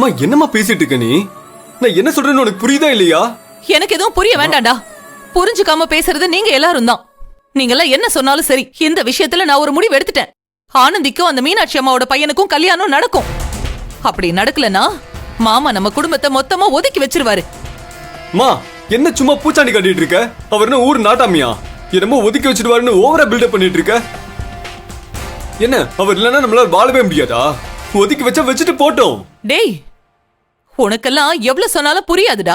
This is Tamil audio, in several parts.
அம்மா என்னம்மா பேசிட்டு இருக்க நீ? நான் என்ன சொல்றேன்னு உனக்கு புரியுதா இல்லையா? எனக்கு எதுவும் புரிய வேண்டாம்டா. புரிஞ்சுக்காம பேசுறது நீங்க எல்லாரும் தான். நீங்கெல்லாம் என்ன சொன்னாலும் சரி, இந்த விஷயத்துல நான் ஒரு முடிவு எடுத்துட்டேன். ஆனந்திக்கும் அந்த மீனாட்சி அம்மாவோட பையனுக்கும் கல்யாணம் நடக்கும். அப்படி நடக்கலனா மாமா நம்ம குடும்பத்தை மொத்தமா ஒதுக்கி வச்சிருவாரு. மா என்ன சும்மா பூச்சாண்டி கட்டிட்டு இருக்க? அவர் என்ன ஊர் நாட்டாமியா? என்னமோ ஒதுக்கி வச்சிருவாருன்னு ஓவரா பில்டப் பண்ணிட்டு இருக்க. என்ன அவர் இல்லைன்னா நம்மளால வாழவே முடியாதா? ஒதுக்கி வச்சா வச்சுட்டு போட்டோம். டேய், உனக்கெல்லாம் எவ்வளவு சொன்னாலும் புரியாதுடா.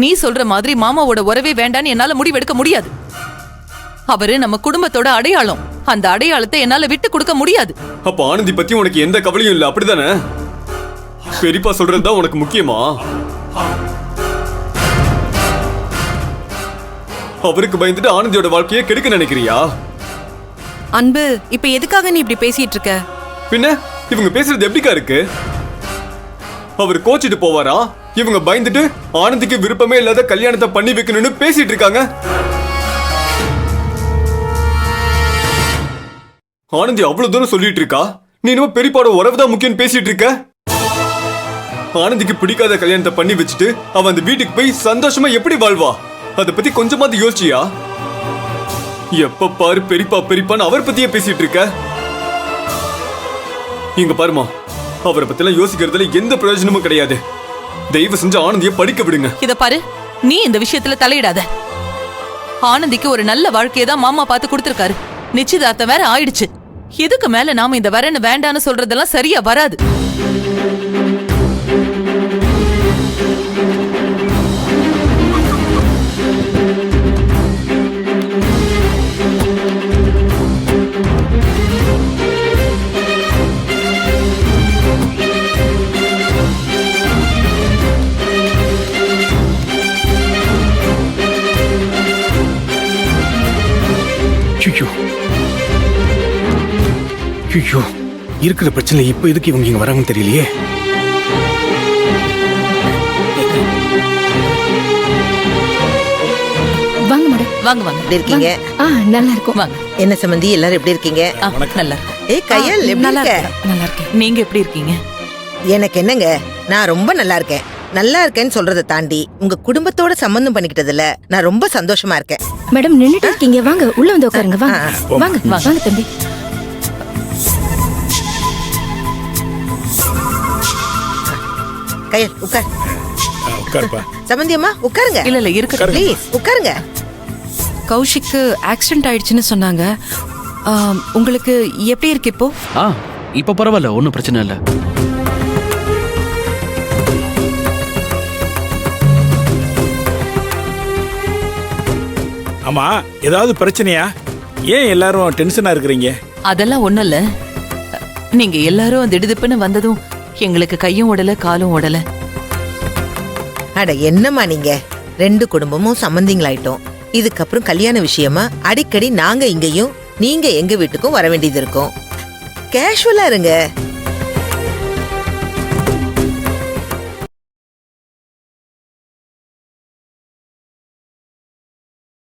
நீ சொல்ற மாதிரி மாமாவோட உறவே வேண்டான்னு என்னால முடிவெடுக்க முடியாது. அவரு நம்ம குடும்பத்தோட அடையாளம். அந்த அடையாளத்தை என்னால விட்டு கொடுக்க முடியாது. அப்ப ஆனந்தி பத்தி உனக்கு எந்த கவலையும் இல்ல, அப்படிதானே? பெரியப்பா சொல்றதுதான் உனக்கு முக்கியமா? அவருக்கு பயந்துட்டு ஆனந்தியோட வாழ்க்கையை கெடுக்க நினைக்கிறியா? அன்பு, இப்ப எதுக்காக நீ இப்படி பேசிட்டு இருக்க? பின்ன இவங்க பேசுறது எப்படிக்கா இருக்கு? அவர் கோச்சிட்டு போவாரா? இவங்க பயந்துட்டு ஆனந்திக்கு விருப்பமே இல்லாத கல்யாணத்தை பண்ணி வைக்கணும்னு பேசிட்டு இருக்காங்க. ஆனந்தி அவ்வளவு தூரம் சொல்லிட்டு இருக்கா, நீ இன்னும் பெரியப்பாவோட உறவுதான் முக்கியம் பேசிட்டு இருக்க. ஆனந்திக்கு பிடிக்காத கல்யாணத்தை பண்ணி வச்சுட்டு அவன் அந்த வீட்டுக்கு போய் சந்தோஷமா எப்படி வாழ்வா? அதை பத்தி கொஞ்சமாவது யோசிச்சியா? எப்ப பாரு பெரியப்பா பெரியப்பான்னு அவர் பத்தியே பேசிட்டு இருக்க. இங்க பாருமா, அவரை பத்திலாம் யோசிக்கிறதுல எந்த பிரயோஜனமும் கிடையாது. தயவு செஞ்சு ஆனந்தியை படிக்க விடுங்க. இத பாரு, நீ இந்த விஷயத்துல தலையிடாத. ஆனந்திக்கு ஒரு நல்ல வாழ்க்கையை தான் மாமா பார்த்து கொடுத்திருக்காரு. நிச்சயதார்த்தம் வேற ஆயிடுச்சு. இதுக்கு மேல நாம இந்த வரன்னு வேண்டான்னு சொல்றதெல்லாம் சரியா வராது. ஐயோ, இருக்கிற பிரச்சனை இப்ப எதுக்கு இவங்க இங்க வராங்கன்னு தெரியலையே. வாங்க மேடம். வாங்க வாங்க. எப்படி இருக்கீங்க? நல்லா இருக்கும். வாங்க. என்ன சம்பந்தி, எல்லாரும் எப்படி இருக்கீங்க? நல்லா இருக்கும். ஏய் கையல், எப்படி நல்லா இருக்க? இருக்கேன், நல்லா இருக்கேன். நீங்க எப்படி இருக்கீங்க? எனக்கு என்னங்க, நான் ரொம்ப நல்லா இருக்கேன். நல்லா இருக்கேன்னு சொல்றதை தாண்டி உங்க குடும்பத்தோட சம்பந்தம் பண்ணிக்கிட்டதுல நான் ரொம்ப சந்தோஷமா இருக்கேன். மேடம் நின்னுட்டு இருக்கீங்க, வாங்க உள்ள வந்து உட்காருங்க. வாங்க வாங்க வாங்க தம்பி. கையல் உட்கார். உட்காருப்பா. சம்பந்தி அம்மா உட்காருங்க. இல்ல இல்ல இருக்கட்டும். ப்ளீஸ் உட்காருங்க. கௌஷிக்கு ஆக்சிடென்ட் ஆயிடுச்சுன்னு சொன்னாங்க. உங்களுக்கு எப்படி இருக்கு இப்போ? இப்ப பரவாயில்ல, ஒன்னும் பிரச்சனை இல்ல. ஆமா, ஏதாவது பிரச்சனையா? ஏன் எல்லாரும் டென்ஷனா இருக்கிறீங்க? அதெல்லாம் ஒண்ணும் இல்ல. நீங்க எல்லாரும் திடுதிப்புன்னு வந்ததும் எங்களுக்கு கையும் ஓடல காலும் ஓடல. அட என்னம்மா நீங்க, ரெண்டு குடும்பமும் சம்பந்திங்களாயிட்டோம். இதுக்கப்புறம் கல்யாண விஷயமா அடிக்கடி நாங்க இங்கேயும் நீங்க எங்க வீட்டுக்கும் வர வேண்டியது இருக்கும். கேஷுவலா இருங்க.